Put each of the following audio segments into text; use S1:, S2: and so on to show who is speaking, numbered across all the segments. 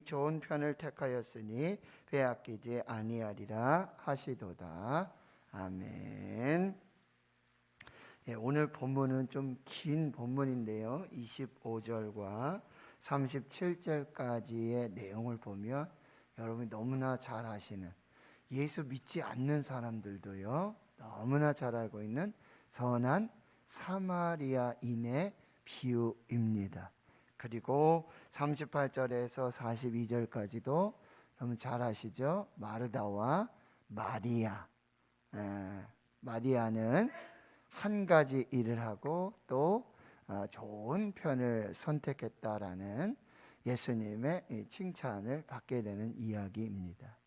S1: 좋은 편을 택하였으니 빼앗기지 아니하리라 하시도다. 아멘. 예, 오늘 본문은 좀 긴 본문인데요. 25절과 37절까지의 내용을 보면 여러분이 너무나 잘 아시는, 예수 믿지 않는 사람들도요 너무나 잘 알고 있는 선한 사마리아인의 비유입니다. 그리고 38절에서 42절까지도 여러분 잘 아시죠? 마르다와 마리아. 마리아는 한 가지 일을 하고 또 좋은 편을 선택했다라는 예수님의 칭찬을 받게 되는 이야기입니다.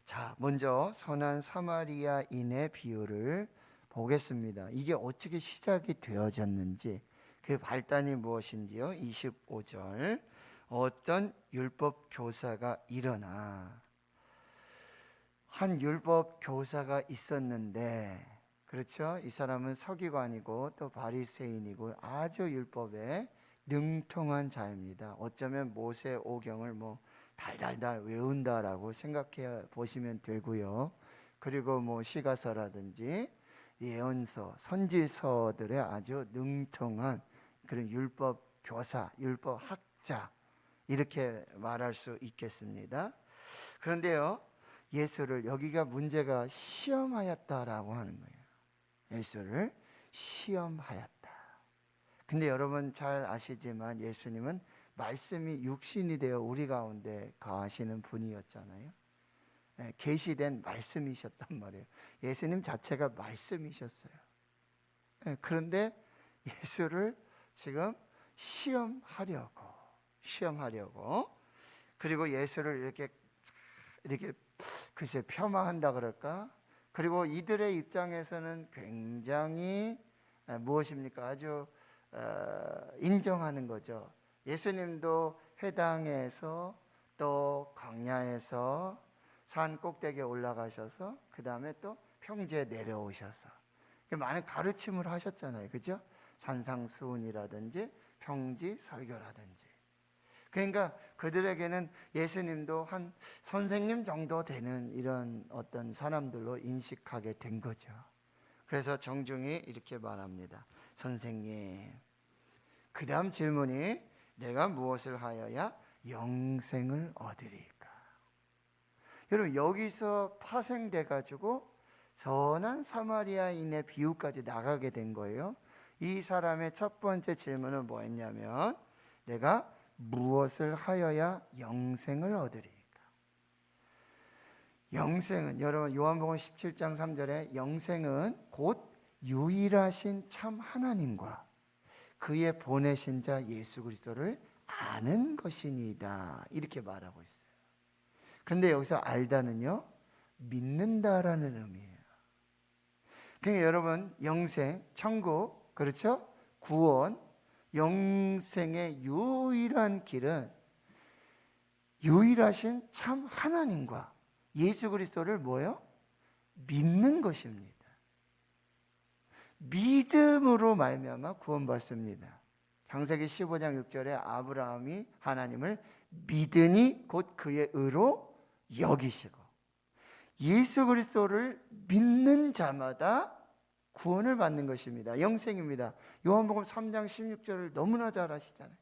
S1: 자, 먼저 선한 사마리아인의 비유를 보겠습니다. 이게 어떻게 시작이 되어졌는지, 그 발단이 무엇인지요. 25절, 어떤 율법 교사가 일어나, 한 율법 교사가 있었는데, 그렇죠? 이 사람은 서기관이고 또 바리새인이고 아주 율법에 능통한 자입니다. 어쩌면 모세 오경을 달달달 외운다라고 생각해 보시면 되고요. 그리고 시가서라든지 예언서, 선지서들의 아주 능통한 그런 율법 교사, 율법 학자, 이렇게 말할 수 있겠습니다. 그런데요, 예수를, 여기가 문제가 시험하였다라고 하는 거예요. 예수를 시험하였다. 근데 여러분 잘 아시지만 예수님은 말씀이 육신이 되어 우리 가운데 거하시는 분이었잖아요. 계시된 말씀이셨단 말이에요. 예수님 자체가 말씀이셨어요. 그런데 예수를 지금 시험하려고, 그리고 예수를 이렇게 글쎄 폄하한다 그럴까? 그리고 이들의 입장에서는 굉장히 무엇입니까? 아주 인정하는 거죠. 예수님도 회당에서 또 광야에서 산 꼭대기에 올라가셔서 그 다음에 또 평지에 내려오셔서 많은 가르침을 하셨잖아요. 그죠? 산상수훈이라든지 평지 설교라든지. 그러니까 그들에게는 예수님도 한 선생님 정도 되는 이런 어떤 사람들로 인식하게 된 거죠. 그래서 정중히 이렇게 말합니다. 선생님, 그 다음 질문이 내가 무엇을 하여야 영생을 얻으리까? 여러분, 여기서 파생돼 가지고 선한 사마리아인의 비유까지 나가게 된 거예요. 이 사람의 첫 번째 질문은 뭐였냐면, 내가 무엇을 하여야 영생을 얻으리까? 영생은, 여러분 요한복음 17장 3절에 영생은 곧 유일하신 참 하나님과 그의 보내신 자 예수 그리스도를 아는 것이니이다, 이렇게 말하고 있어요. 그런데 여기서 알다는요, 믿는다라는 의미예요. 그러니까 여러분, 영생, 천국, 그렇죠? 구원, 영생의 유일한 길은 유일하신 참 하나님과 예수 그리스도를 뭐요? 믿는 것입니다. 믿음으로 말미암아 구원받습니다. 창세기 15장 6절에 아브라함이 하나님을 믿으니 곧 그의 의로 여기시고, 예수 그리스도를 믿는 자마다 구원을 받는 것입니다. 영생입니다. 요한복음 3장 16절을 너무나 잘 아시잖아요.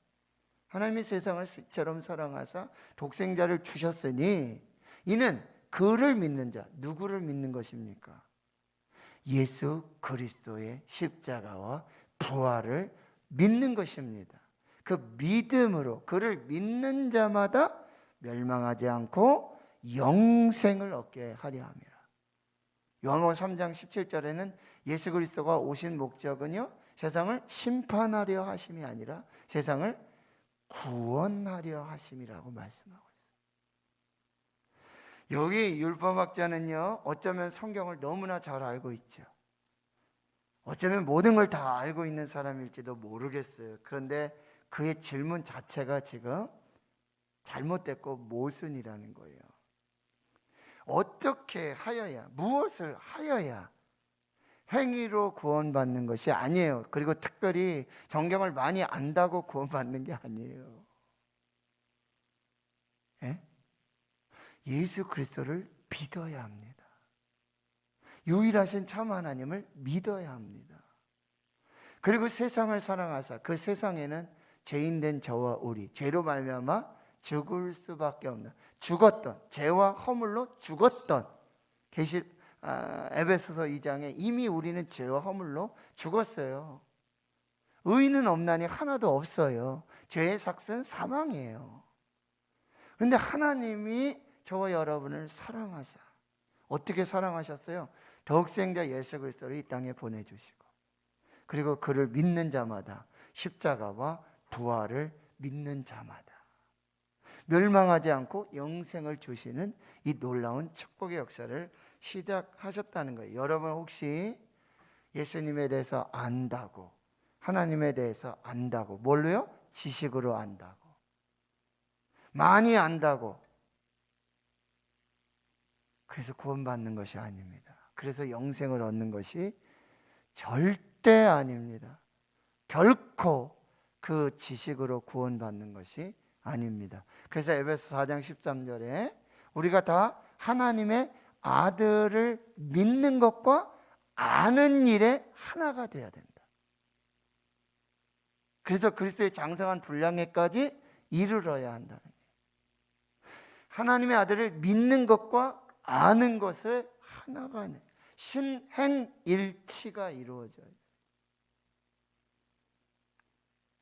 S1: 하나님이 세상을 이처럼 사랑하사 독생자를 주셨으니 이는 그를 믿는 자, 누구를 믿는 것입니까? 예수 그리스도의 십자가와 부활을 믿는 것입니다. 그 믿음으로 그를 믿는 자마다 멸망하지 않고 영생을 얻게 하려 함이라. 요한복음 3장 17절에는 예수 그리스도가 오신 목적은요, 세상을 심판하려 하심이 아니라 세상을 구원하려 하심이라고 말씀하고 있어요. 여기 율법학자는요, 어쩌면 성경을 너무나 잘 알고 있죠. 어쩌면 모든 걸 다 알고 있는 사람일지도 모르겠어요. 그런데 그의 질문 자체가 지금 잘못됐고 모순이라는 거예요. 어떻게 하여야, 무엇을 하여야 행위로 구원받는 것이 아니에요. 그리고 특별히 성경을 많이 안다고 구원받는 게 아니에요. 예? 예수 그리스도를 믿어야 합니다. 유일하신 참 하나님을 믿어야 합니다. 그리고 세상을 사랑하사 그 세상에는 죄인된 저와 우리, 죄로 말미암아 죽을 수밖에 없는, 죽었던, 죄와 허물로 죽었던, 에베소서 2장에 이미 우리는 죄와 허물로 죽었어요. 의인은 없나니 하나도 없어요. 죄의 삭은 사망이에요. 그런데 하나님이 저와 여러분을 사랑하사, 어떻게 사랑하셨어요? 독생자 예수 그리스도를 이 땅에 보내주시고, 그리고 그를 믿는 자마다 십자가와 부활을 믿는 자마다 멸망하지 않고 영생을 주시는 이 놀라운 축복의 역사를 시작하셨다는 거예요. 여러분 혹시 예수님에 대해서 안다고, 하나님에 대해서 안다고, 뭘로요? 지식으로 안다고, 많이 안다고, 그래서 구원받는 것이 아닙니다. 그래서 영생을 얻는 것이 절대 아닙니다. 결코 그 지식으로 구원받는 것이 아닙니다. 그래서 에베소 4장 13절에 우리가 다 하나님의 아들을 믿는 것과 아는 일에 하나가 되어야 된다. 그래서 그리스도의 장성한 분량에까지 이르러야 한다는 거예요. 하나님의 아들을 믿는 것과 아는 것을 하나가 돼. 신행일치가 이루어져요.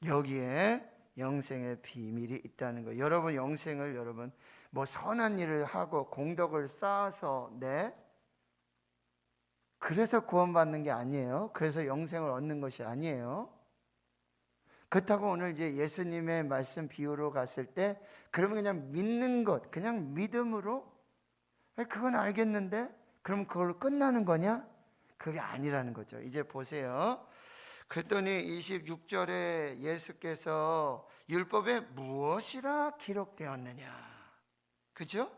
S1: 여기에 영생의 비밀이 있다는 거예요. 여러분 영생을 여러분 뭐 선한 일을 하고 공덕을 쌓아서 그래서 구원받는 게 아니에요. 그래서 영생을 얻는 것이 아니에요. 그렇다고 오늘 이제 예수님의 말씀 비유로 갔을 때 그러면 그냥 믿는 것, 그냥 믿음으로 그건 알겠는데 그럼 그걸로 끝나는 거냐? 그게 아니라는 거죠. 이제 보세요. 그랬더니 26절에 예수께서 율법에 무엇이라 기록되었느냐? 그죠?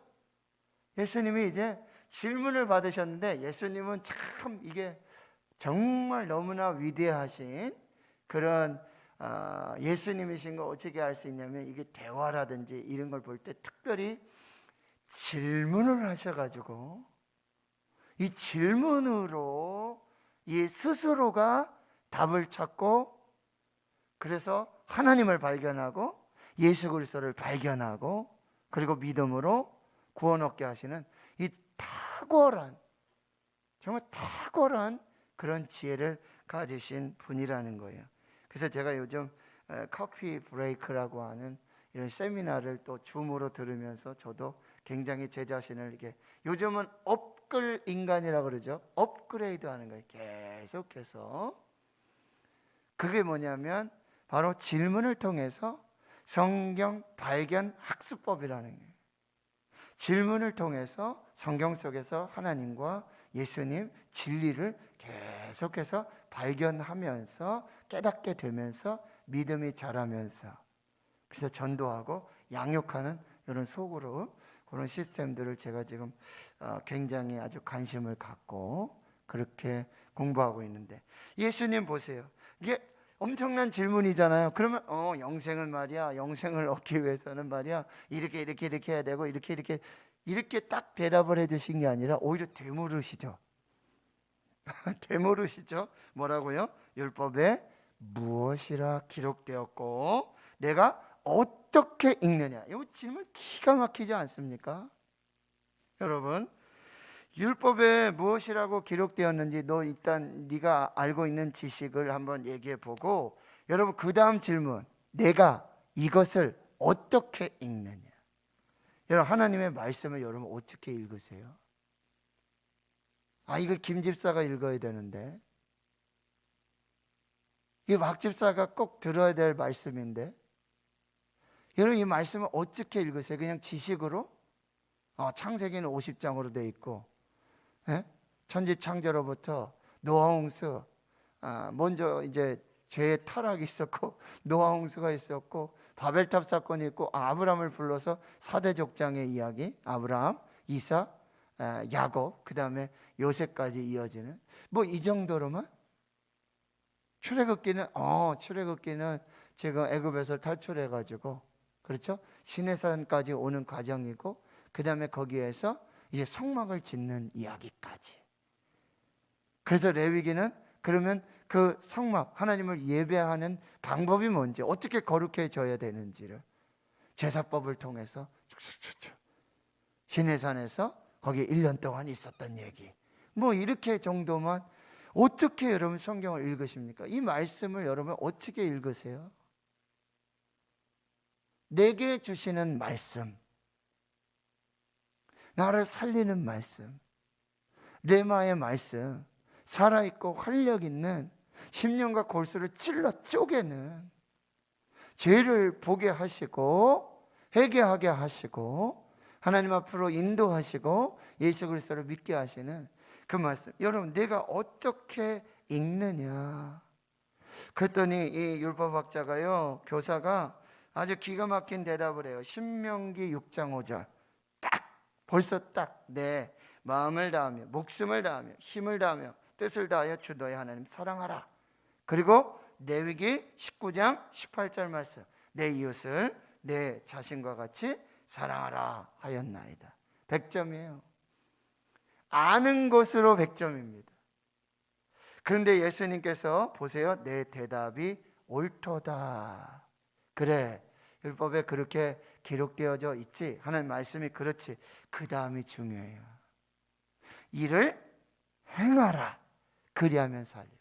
S1: 예수님이 이제 질문을 받으셨는데 예수님은 참 이게 정말 너무나 위대하신 그런 예수님이신 걸 어떻게 알 수 있냐면 이게 대화라든지 이런 걸 볼 때 특별히 질문을 하셔가지고 이 질문으로 이 스스로가 답을 찾고 그래서 하나님을 발견하고 예수 그리스도를 발견하고 그리고 믿음으로 구원 얻게 하시는 이 탁월한, 정말 탁월한 그런 지혜를 가지신 분이라는 거예요. 그래서 제가 요즘 커피 브레이크라고 하는 이런 세미나를 또 줌으로 들으면서 저도 굉장히 제 자신을 이렇게, 요즘은 업글 인간이라고 그러죠. 업그레이드 하는 거예요. 계속해서. 그게 뭐냐면 바로 질문을 통해서 성경 발견 학습법이라는 거예요. 질문을 통해서 성경 속에서 하나님과 예수님 진리를 계속해서 발견하면서 깨닫게 되면서 믿음이 자라면서 그래서 전도하고 양육하는 이런 속으로 그런 시스템들을 제가 지금 굉장히 아주 관심을 갖고 그렇게 공부하고 있는데, 예수님 보세요. 이게 엄청난 질문이잖아요. 그러면 영생을 말이야, 영생을 얻기 위해서는 말이야 이렇게 해야 되고 이렇게 딱 대답을 해주신 게 아니라 오히려 되물으시죠. 되물으시죠. 뭐라고요? 율법에 무엇이라 기록되었고 내가 어떻게 읽느냐. 이 질문 기가 막히지 않습니까? 여러분, 율법에 무엇이라고 기록되었는지 일단 네가 알고 있는 지식을 한번 얘기해 보고, 여러분 그 다음 질문, 내가 이것을 어떻게 읽느냐. 여러분 하나님의 말씀을 여러분 어떻게 읽으세요? 이거 김 집사가 읽어야 되는데, 이게 박 집사가 꼭 들어야 될 말씀인데, 여러분 이 말씀을 어떻게 읽으세요? 그냥 지식으로? 창세기는 50장으로 돼 있고, 천지 창조로부터 노아홍수, 먼저 이제 죄의 타락이 있었고 노아홍수가 있었고 바벨탑 사건이 있고 아브라함을 불러서 4대 족장의 이야기, 아브라함, 이삭, 야곱, 그 다음에 요셉까지 이어지는 이 정도로만? 출애굽기는 지금 애굽에서 탈출해가지고, 그렇죠? 시내산까지 오는 과정이고, 그 다음에 거기에서 이제 성막을 짓는 이야기까지. 그래서 레위기는 그러면 그 성막, 하나님을 예배하는 방법이 뭔지, 어떻게 거룩해져야 되는지를 제사법을 통해서 시내산에서 거기 1년 동안 있었던 얘기, 뭐 이렇게 정도만. 어떻게 여러분 성경을 읽으십니까? 이 말씀을 여러분 어떻게 읽으세요? 내게 주시는 말씀, 나를 살리는 말씀, 레마의 말씀, 살아있고 활력 있는 심령과 골수를 찔러 쪼개는, 죄를 보게 하시고 회개하게 하시고 하나님 앞으로 인도하시고 예수 그리스도를 믿게 하시는 그 말씀, 여러분 내가 어떻게 읽느냐. 그랬더니 이 율법학자가요, 교사가 아주 기가 막힌 대답을 해요. 신명기 6장 5절, 벌써 딱 내 마음을 다하며 목숨을 다하며 힘을 다하며 뜻을 다하여 주 너의 하나님 사랑하라. 그리고 레위기 19장 18절 말씀, 내 이웃을 내 자신과 같이 사랑하라 하였나이다. 100점이에요. 아는 것으로 100점입니다. 그런데 예수님께서 보세요, 내 대답이 옳도다. 그래, 율법에 그렇게 기록되어져 있지, 하나님 말씀이 그렇지. 그 다음이 중요해요. 이를 행하라. 그리하면 살리라.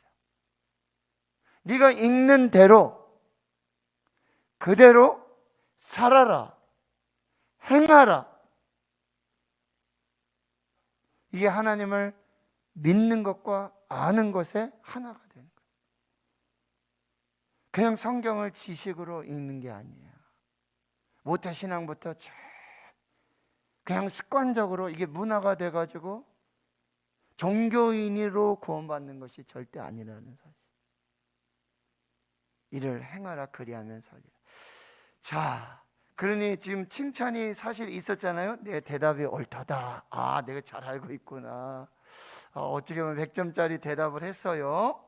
S1: 네가 읽는 대로 그대로 살아라. 행하라. 이게 하나님을 믿는 것과 아는 것의 하나가 되는 거예요. 그냥 성경을 지식으로 읽는 게 아니에요. 모태신앙부터 그냥 습관적으로 이게 문화가 돼가지고 종교인으로 구원받는 것이 절대 아니라는 사실. 이를 행하라 그리하면 살리라. 자, 그러니 지금 칭찬이 사실 있었잖아요. 내 대답이 옳다. 아, 내가 잘 알고 있구나. 어떻게 보면 100점짜리 대답을 했어요.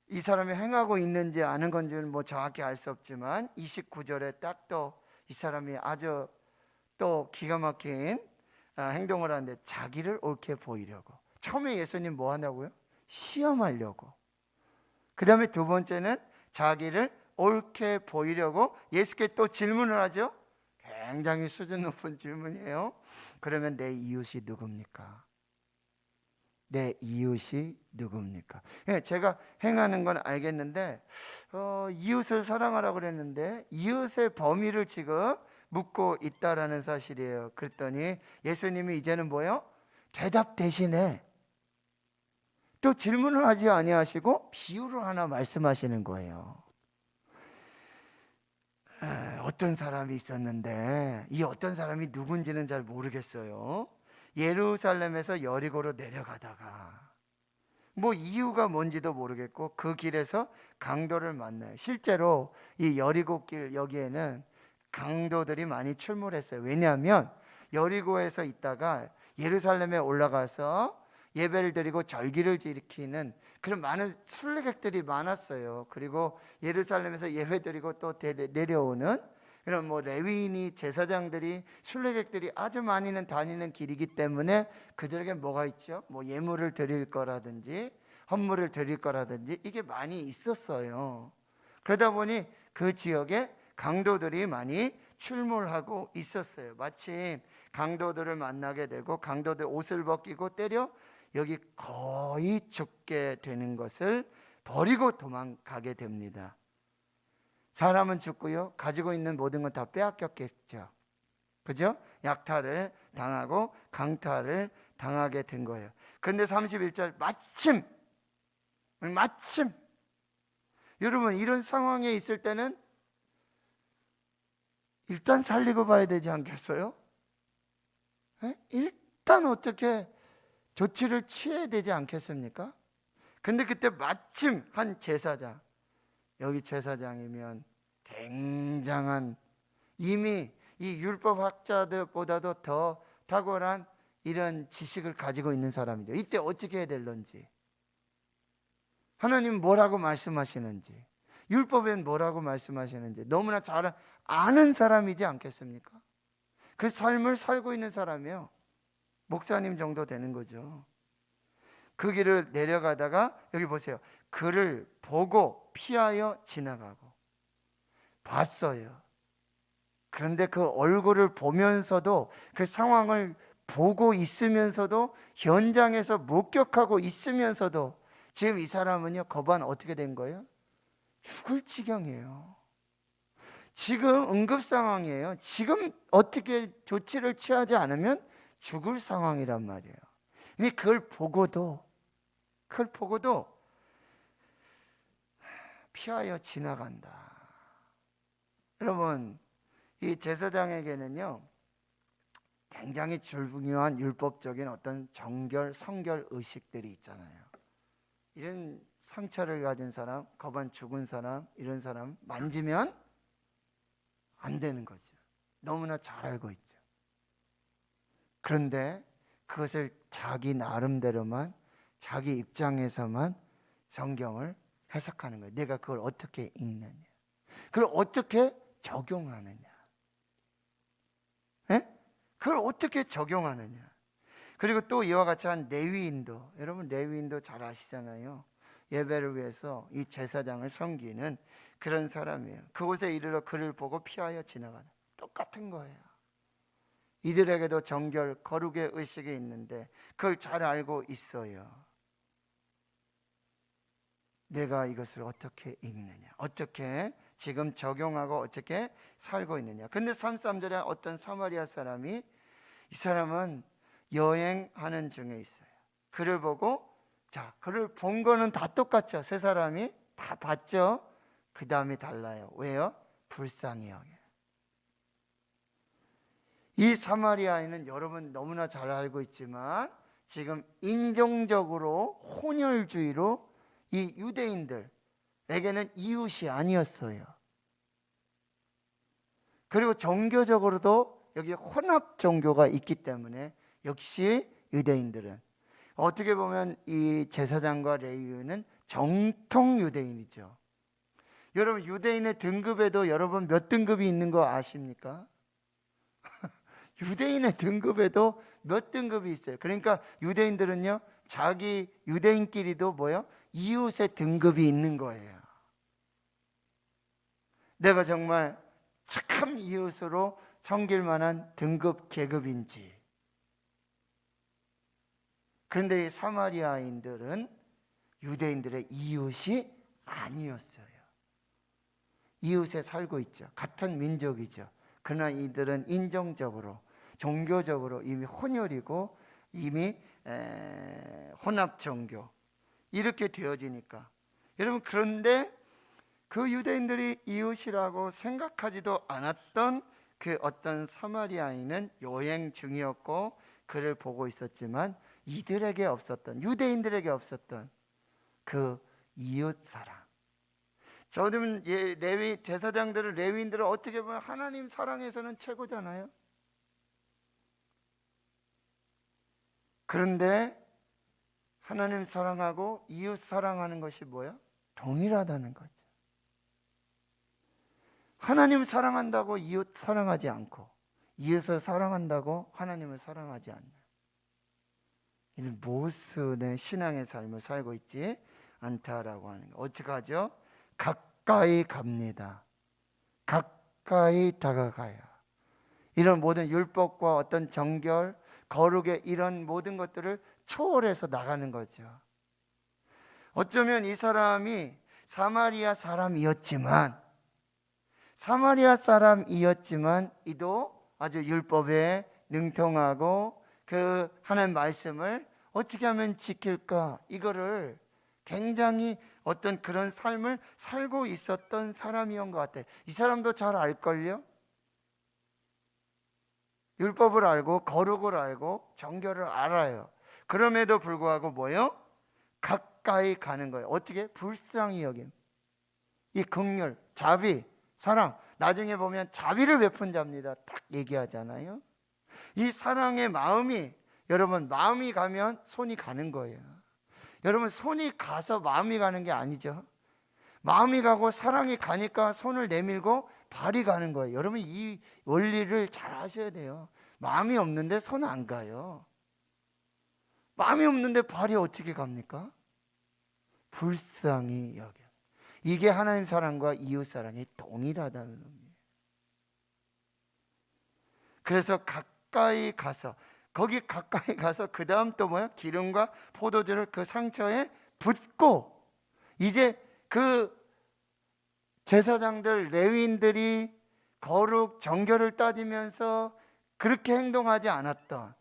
S1: 이 사람이 행하고 있는지 아는 건지는 뭐 정확히 알 수 없지만 29절에 딱 또 이 사람이 아주 또 기가 막힌 행동을 하는데, 자기를 옳게 보이려고. 처음에 예수님 뭐 하냐고요? 시험하려고. 그 다음에 두 번째는 자기를 옳게 보이려고 예수께 또 질문을 하죠. 굉장히 수준 높은 질문이에요. 그러면 내 이웃이 누굽니까? 내 이웃이 누굽니까? 제가 행하는 건 알겠는데 이웃을 사랑하라고 그랬는데 이웃의 범위를 지금 묻고 있다라는 사실이에요. 그랬더니 예수님이 이제는 뭐요? 대답 대신에 또 질문을 하지 아니하시고 비유를 하나 말씀하시는 거예요. 어떤 사람이 있었는데 이 어떤 사람이 누군지는 잘 모르겠어요. 예루살렘에서 여리고로 내려가다가 뭐 이유가 뭔지도 모르겠고 그 길에서 강도를 만나요. 실제로 이 여리고 길 여기에는 강도들이 많이 출몰했어요. 왜냐하면 여리고에서 있다가 예루살렘에 올라가서 예배를 드리고 절기를 지키는 그런 많은 순례객들이 많았어요. 그리고 예루살렘에서 예배 드리고 또 내려오는 그런 뭐 레위인이 제사장들이 순례객들이 아주 많이는 다니는 길이기 때문에 그들에게 뭐가 있죠? 뭐 예물을 드릴 거라든지 헌물을 드릴 거라든지 이게 많이 있었어요. 그러다 보니 그 지역에 강도들이 많이 출몰하고 있었어요. 마침 강도들을 만나게 되고 강도들 옷을 벗기고 때려 여기 거의 죽게 되는 것을 버리고 도망가게 됩니다. 사람은 죽고요, 가지고 있는 모든 건 다 빼앗겼겠죠. 그죠? 약탈을 당하고 강탈을 당하게 된 거예요. 그런데 31절 마침 여러분 이런 상황에 있을 때는 일단 살리고 봐야 되지 않겠어요? 일단 어떻게 조치를 취해야 되지 않겠습니까? 근데 그때 마침 한 제사장, 여기 제사장이면 굉장한 이미 이 율법학자들보다도 더 탁월한 이런 지식을 가지고 있는 사람이죠. 이때 어떻게 해야 될런지, 하나님 뭐라고 말씀하시는지, 율법엔 뭐라고 말씀하시는지 너무나 잘 아는 사람이지 않겠습니까? 그 삶을 살고 있는 사람이에요. 목사님 정도 되는 거죠. 그 길을 내려가다가 여기 보세요. 그를 보고 피하여 지나가고 봤어요. 그런데 그 얼굴을 보면서도 그 상황을 보고 있으면서도 현장에서 목격하고 있으면서도 지금 이 사람은요, 거반 어떻게 된 거예요? 죽을 지경이에요. 지금 응급 상황이에요. 지금 어떻게 조치를 취하지 않으면 죽을 상황이란 말이에요. 근데 그걸 보고도 피하여 지나간다. 여러분, 이 제사장에게는요, 굉장히 중요한 율법적인 어떤 정결, 성결 의식들이 있잖아요. 이런 상처를 가진 사람, 거반 죽은 사람, 이런 사람 만지면 안 되는 거죠. 너무나 잘 알고 있죠. 그런데 그것을 자기 나름대로만, 자기 입장에서만 성경을 해석하는 거예요. 내가 그걸 어떻게 읽느냐, 그걸 어떻게 적용하느냐, 그걸 어떻게 적용하느냐. 그리고 또 이와 같이 한 레위인도, 여러분 레위인도 잘 아시잖아요. 예배를 위해서 이 제사장을 섬기는 그런 사람이에요. 그곳에 이르러 그를 보고 피하여 지나가는, 똑같은 거예요. 이들에게도 정결, 거룩의 의식이 있는데 그걸 잘 알고 있어요. 내가 이것을 어떻게 읽느냐, 어떻게 지금 적용하고 어떻게 살고 있느냐. 근데 33절에 어떤 사마리아 사람이, 이 사람은 여행하는 중에 있어요. 그를 보고, 자, 그를 본 거는 다 똑같죠. 세 사람이 다 봤죠. 그 다음이 달라요. 왜요? 불쌍히 여겨요. 이 사마리아인은 여러분 너무나 잘 알고 있지만 지금 인종적으로 혼혈주의로 이 유대인들에게는 이웃이 아니었어요. 그리고 종교적으로도 여기 혼합 종교가 있기 때문에 역시 유대인들은, 어떻게 보면 이 제사장과 레위인은 정통 유대인이죠. 여러분 유대인의 등급에도 여러분 몇 등급이 있는 거 아십니까? 유대인의 등급에도 몇 등급이 있어요. 그러니까 유대인들은요, 자기 유대인끼리도 뭐요? 이웃의 등급이 있는 거예요. 내가 정말 참 이웃으로 섬길 만한 등급 계급인지. 그런데 이 사마리아인들은 유대인들의 이웃이 아니었어요. 이웃에 살고 있죠. 같은 민족이죠. 그러나 이들은 인종적으로, 종교적으로 이미 혼혈이고 이미 혼합 종교 이렇게 되어지니까, 여러분, 그런데 그 유대인들이 이웃이라고 생각하지도 않았던 그 어떤 사마리아인은 여행 중이었고 그를 보고 있었지만 이들에게 없었던, 유대인들에게 없었던 그 이웃 사랑. 저는 레위 제사장들은, 레위인들은 어떻게 보면 하나님 사랑에서는 최고잖아요. 그런데 하나님 사랑하고 이웃 사랑하는 것이 뭐야? 동일하다는 거죠. 하나님 사랑한다고 이웃 사랑하지 않고 이웃을 사랑한다고 하나님을 사랑하지 않는, 이는 모순의 신앙의 삶을 살고 있지 않다라고 하는 거. 어떻게 하죠? 가까이 갑니다. 가까이 다가가야 이런 모든 율법과 어떤 정결, 거룩의 이런 모든 것들을 초월해서 나가는 거죠. 어쩌면 이 사람이 사마리아 사람이었지만 이도 아주 율법에 능통하고 그 하나님 말씀을 어떻게 하면 지킬까, 이거를 굉장히 어떤 그런 삶을 살고 있었던 사람이었던 것 같아요. 이 사람도 잘 알걸요? 율법을 알고 거룩을 알고 정결을 알아요. 그럼에도 불구하고 뭐예요? 가까이 가는 거예요. 어떻게? 불쌍히 여김. 이 긍휼, 자비, 사랑, 나중에 보면 자비를 베푼 자입니다. 딱 얘기하잖아요. 이 사랑의 마음이, 여러분, 마음이 가면 손이 가는 거예요. 여러분, 손이 가서 마음이 가는 게 아니죠. 마음이 가고 사랑이 가니까 손을 내밀고 발이 가는 거예요. 여러분 이 원리를 잘 아셔야 돼요. 마음이 없는데 손 안 가요. 마음이 없는데 발이 어떻게 갑니까? 불쌍히 여겨. 이게 하나님 사랑과 이웃 사랑이 동일하다는 의미예요. 그래서 가까이 가서 그 다음 또 뭐야? 기름과 포도주를 그 상처에 붓고, 이제 그 제사장들 레위인들이 거룩 정결을 따지면서 그렇게 행동하지 않았던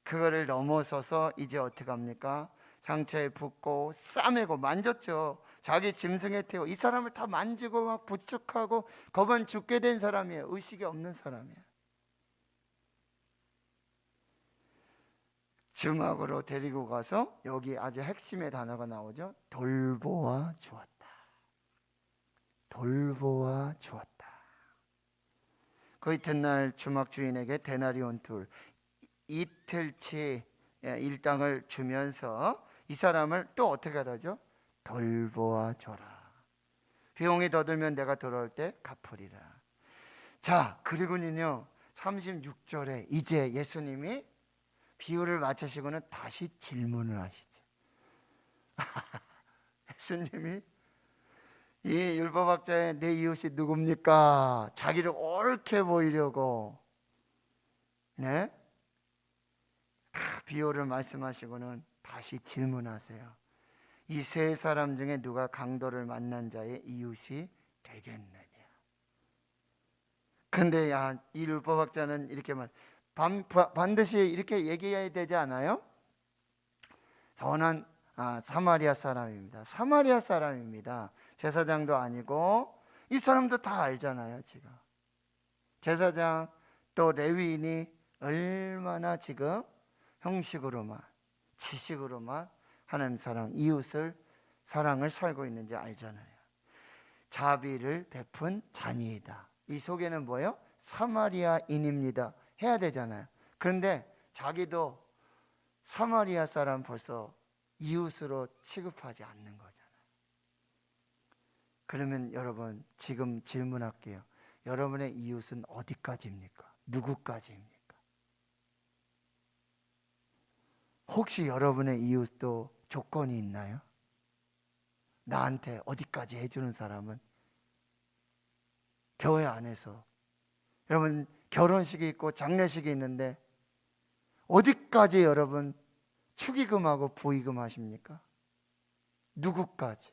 S1: 그거를 넘어서서 이제 어떻게 합니까? 상처에 붓고 싸매고 만졌죠. 자기 짐승에 태워 이 사람을 다 만지고 막 부축하고 거반 죽게 된 사람이에요. 의식이 없는 사람이에요. 주막으로 데리고 가서 여기 아주 핵심의 단어가 나오죠. 돌보아 주었다. 돌보아 주었다. 그 이튿날 주막 주인에게 데나리온 둘, 이틀치 일당을 주면서 이 사람을 또 어떻게 하라죠? 돌보아 줘라. 비용이 더 들면 내가 돌아올 때 갚으리라. 자, 그리고는요 36절에 이제 예수님이 비유를 마치시고는 다시 질문을 하시죠. 예수님이 이 율법학자의 내 이웃이 누굽니까? 자기를 옳게 보이려고 네? 비유를 말씀하시고는 다시 질문하세요. 이 세 사람 중에 누가 강도를 만난 자의 이웃이 되겠느냐? 근데 이 율법학자는 이렇게 반드시 이렇게 얘기해야 되지 않아요? 선한 사마리아 사람입니다. 사마리아 사람입니다. 제사장도 아니고 이 사람도 다 알잖아요. 지금 제사장 또 레위인이 얼마나 지금 형식으로만 지식으로만 하나님 사랑 이웃을 사랑을 살고 있는지 알잖아요. 자비를 베푼 자니이다. 이 속에는 뭐예요? 사마리아인입니다 해야 되잖아요. 그런데 자기도 사마리아 사람 벌써 이웃으로 취급하지 않는 거잖아요. 그러면 여러분 지금 질문할게요. 여러분의 이웃은 어디까지입니까? 누구까지입니까? 혹시 여러분의 이웃도 조건이 있나요? 나한테 어디까지 해주는 사람은? 교회 안에서 여러분 결혼식이 있고 장례식이 있는데 어디까지 여러분 축의금하고 부의금 하십니까? 누구까지?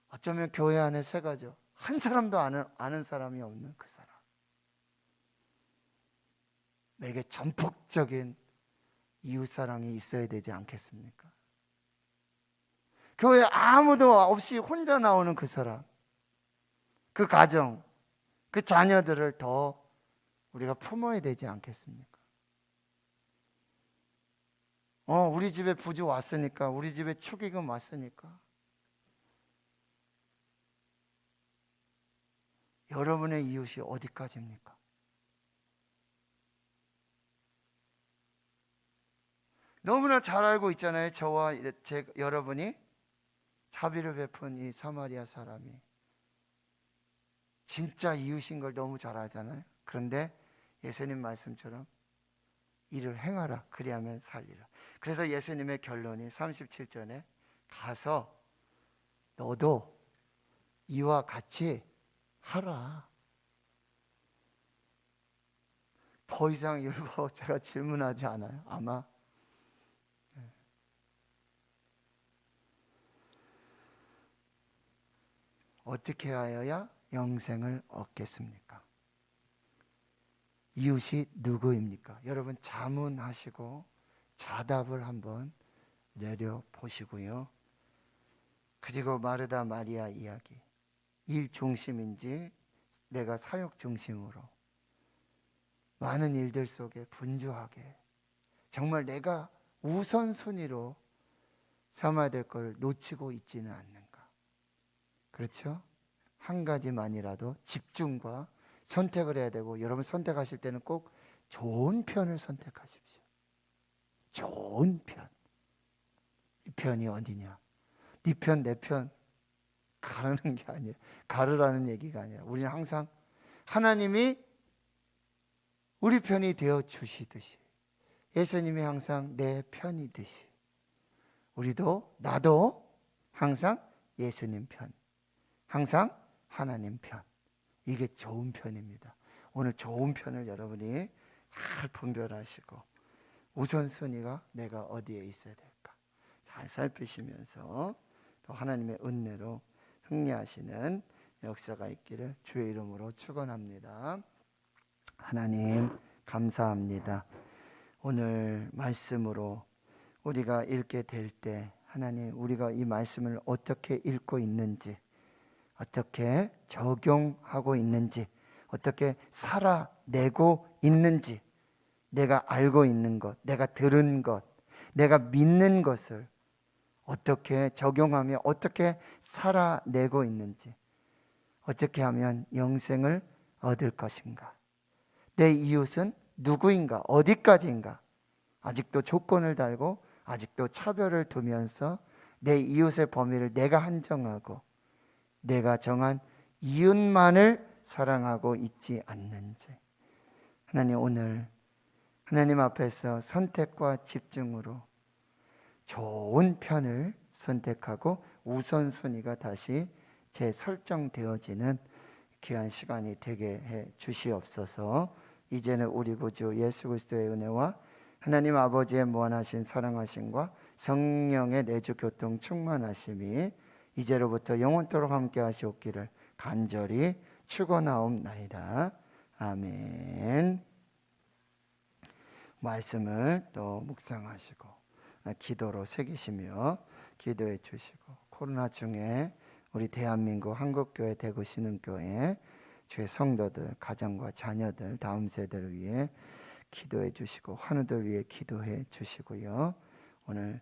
S1: 어쩌면 교회 안에 세 가죠. 한 사람도 아는 사람이 없는 그 사람. 내게 전폭적인 이웃사랑이 있어야 되지 않겠습니까? 교회 아무도 없이 혼자 나오는 그 사람, 그 가정, 그 자녀들을 더 우리가 품어야 되지 않겠습니까? 우리 집에 부주 왔으니까, 우리 집에 축의금 왔으니까. 여러분의 이웃이 어디까지입니까? 너무나 잘 알고 있잖아요. 저와 여러분이 자비를 베푼 이 사마리아 사람이 진짜 이웃인 걸 너무 잘 알잖아요. 그런데 예수님 말씀처럼 이를 행하라 그리하면 살리라. 그래서 예수님의 결론이 37절에 가서 너도 이와 같이 하라. 더 이상 율법제가 질문하지 않아요. 아마 어떻게 하여야 영생을 얻겠습니까? 이웃이 누구입니까? 여러분 자문하시고 자답을 한번 내려보시고요. 그리고 마르다 마리아 이야기, 일 중심인지 내가 사역 중심으로 많은 일들 속에 분주하게 정말 내가 우선순위로 삼아야 될 걸 놓치고 있지는 않는가. 그렇죠? 한 가지만이라도 집중과 선택을 해야 되고, 여러분 선택하실 때는 꼭 좋은 편을 선택하십시오. 좋은 편. 편이 어디냐? 네 편, 내 편 가르는 게 아니에요. 가르라는 얘기가 아니라 우리는 항상 하나님이 우리 편이 되어 주시듯이, 예수님이 항상 내 편이듯이, 나도 항상 예수님 편, 항상 하나님 편. 이게 좋은 편입니다. 오늘 좋은 편을 여러분이 잘 분별하시고 우선순위가 내가 어디에 있어야 될까 잘 살피시면서 또 하나님의 은혜로 승리하시는 역사가 있기를 주의 이름으로 축원합니다. 하나님 감사합니다. 오늘 말씀으로 우리가 읽게 될 때 하나님, 우리가 이 말씀을 어떻게 읽고 있는지, 어떻게 적용하고 있는지, 어떻게 살아내고 있는지, 내가 알고 있는 것, 내가 들은 것, 내가 믿는 것을 어떻게 적용하며 어떻게 살아내고 있는지, 어떻게 하면 영생을 얻을 것인가, 내 이웃은 누구인가, 어디까지인가, 아직도 조건을 달고 아직도 차별을 두면서 내 이웃의 범위를 내가 한정하고 내가 정한 이웃만을 사랑하고 있지 않는지, 하나님 오늘 하나님 앞에서 선택과 집중으로 좋은 편을 선택하고 우선순위가 다시 재설정되어지는 귀한 시간이 되게 해 주시옵소서. 이제는 우리 구주 예수 그리스도의 은혜와 하나님 아버지의 무한하신 사랑하심과 성령의 내주 교통 충만하심이 이제로부터 영원토록 함께 하시옵기를 간절히 축원하옵나이다. 아멘. 말씀을 또 묵상하시고 기도로 새기시며 기도해 주시고, 코로나 중에 우리 대한민국 한국교회 대구 신흥교회 주의 성도들, 가정과 자녀들, 다음 세대를 위해 기도해 주시고 환우들 위해 기도해 주시고요. 오늘